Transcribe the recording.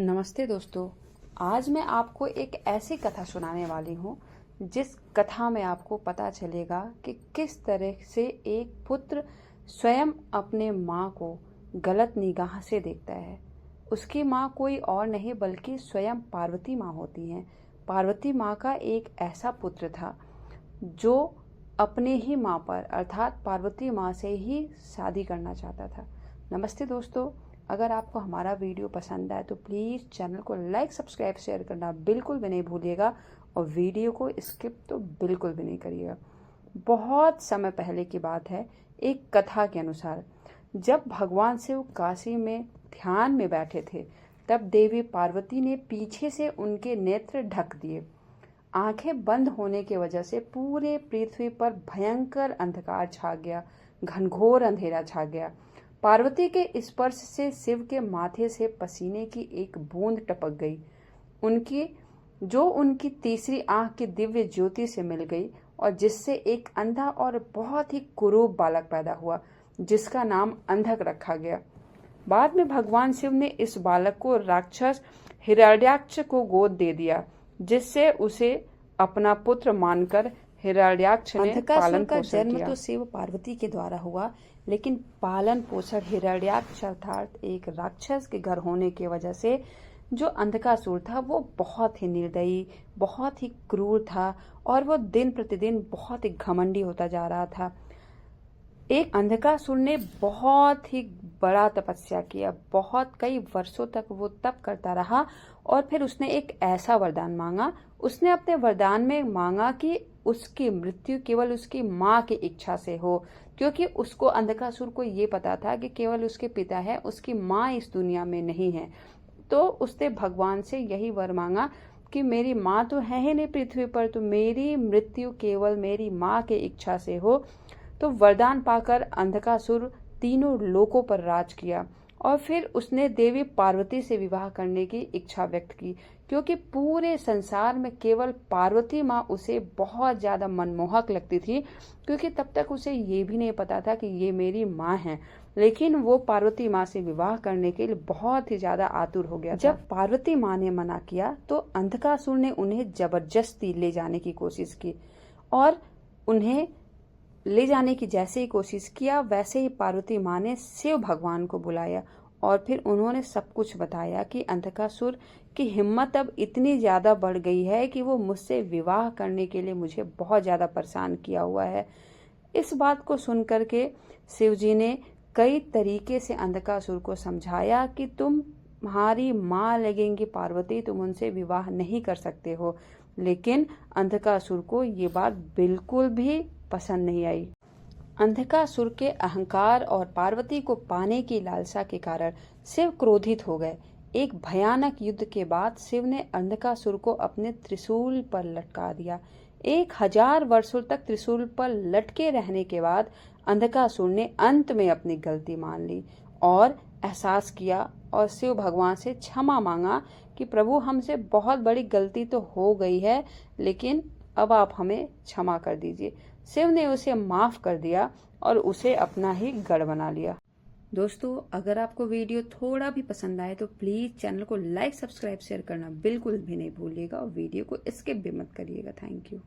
नमस्ते दोस्तों। आज मैं आपको एक ऐसी कथा सुनाने वाली हूँ जिस कथा में आपको पता चलेगा कि किस तरह से एक पुत्र स्वयं अपने माँ को गलत निगाह से देखता है। उसकी माँ कोई और नहीं बल्कि स्वयं पार्वती माँ होती हैं। पार्वती माँ का एक ऐसा पुत्र था जो अपने ही माँ पर अर्थात पार्वती माँ से ही शादी करना चाहता था। नमस्ते दोस्तों, अगर आपको हमारा वीडियो पसंद आए तो प्लीज़ चैनल को लाइक सब्सक्राइब शेयर करना बिल्कुल भी नहीं भूलिएगा और वीडियो को स्किप तो बिल्कुल भी नहीं करिएगा। बहुत समय पहले की बात है। एक कथा के अनुसार जब भगवान शिव काशी में ध्यान में बैठे थे तब देवी पार्वती ने पीछे से उनके नेत्र ढक दिए। आंखें बंद होने की वजह से पूरे पृथ्वी पर भयंकर अंधकार छा गया, घनघोर अंधेरा छा गया। पार्वती के स्पर्श से शिव के माथे से पसीने की एक बूंद टपक गई, उनकी तीसरी आंख की दिव्य ज्योति से मिल गई और जिससे एक अंधा और बहुत ही कुरूप बालक पैदा हुआ जिसका नाम अंधक रखा गया। बाद में भगवान शिव ने इस बालक को राक्षस हिरण्याक्ष को गोद दे दिया, जिससे उसे अपना पुत्र मानकर हिरण्याक्ष ने पालन पोषण किया। जन्म तो शिव पार्वती के द्वारा हुआ, लेकिन पालन पोषण हिरण्याक्ष अर्थात एक राक्षस के घर होने की वजह से जो अंधकासुर था वो बहुत ही निर्दयी, बहुत ही क्रूर था और वो दिन प्रतिदिन बहुत ही घमंडी होता जा रहा था। एक अंधकासुर ने बहुत ही बड़ा तपस्या किया, कई वर्षों तक वो तप करता रहा और फिर उसने एक ऐसा वरदान मांगा। उसने अपने वरदान में मांगा कि उसकी मृत्यु केवल उसकी माँ की इच्छा से हो, क्योंकि उसको अंधकासुर को ये पता था कि केवल उसके पिता है, उसकी माँ इस दुनिया में नहीं है। तो उसने भगवान से यही वर मांगा कि मेरी माँ तो है ही नहीं पृथ्वी पर, तो मेरी मृत्यु केवल मेरी माँ की इच्छा से हो। तो वरदान पाकर अंधकासुर तीनों लोकों पर राज किया और फिर उसने देवी पार्वती से विवाह करने की इच्छा व्यक्त की, क्योंकि पूरे संसार में केवल पार्वती माँ उसे बहुत ज़्यादा मनमोहक लगती थी, क्योंकि तब तक उसे ये भी नहीं पता था कि ये मेरी माँ है। लेकिन वो पार्वती माँ से विवाह करने के लिए बहुत ही ज़्यादा आतुर हो गया था। जब पार्वती माँ ने मना किया तो अंधकासुर ने उन्हें जबरदस्ती ले जाने की कोशिश की और उन्हें ले जाने की जैसे ही कोशिश किया वैसे ही पार्वती माँ ने शिव भगवान को बुलाया और फिर उन्होंने सब कुछ बताया कि अंधकासुर की हिम्मत अब इतनी ज़्यादा बढ़ गई है कि वो मुझसे विवाह करने के लिए मुझे बहुत ज़्यादा परेशान किया हुआ है। इस बात को सुनकर के शिव जी ने कई तरीके से अंधकासुर को समझाया कि तुम्हारी माँ लगेंगी पार्वती, तुम उनसे विवाह नहीं कर सकते हो। लेकिन अंधकासुर को ये बात बिल्कुल भी पसंद नहीं आई। अंधकासुर के अहंकार और पार्वती को पाने की लालसा के कारण शिव क्रोधित हो गए। एक भयानक युद्ध के बाद शिव ने अंधकासुर को अपने त्रिशूल पर लटका दिया। 1000 वर्षों तक त्रिशूल पर लटके रहने के बाद अंधकासुर ने अंत में अपनी गलती मान ली और एहसास किया और शिव भगवान से क्षमा मांगा कि प्रभु, हमसे बहुत बड़ी गलती तो हो गई है, लेकिन अब आप हमें क्षमा कर दीजिए। शिव ने उसे माफ कर दिया और उसे अपना ही गढ़ बना लिया। दोस्तों, अगर आपको वीडियो थोड़ा भी पसंद आए तो प्लीज चैनल को लाइक सब्सक्राइब शेयर करना बिल्कुल भी नहीं भूलिएगा और वीडियो को स्किप भी मत करिएगा। Thank you.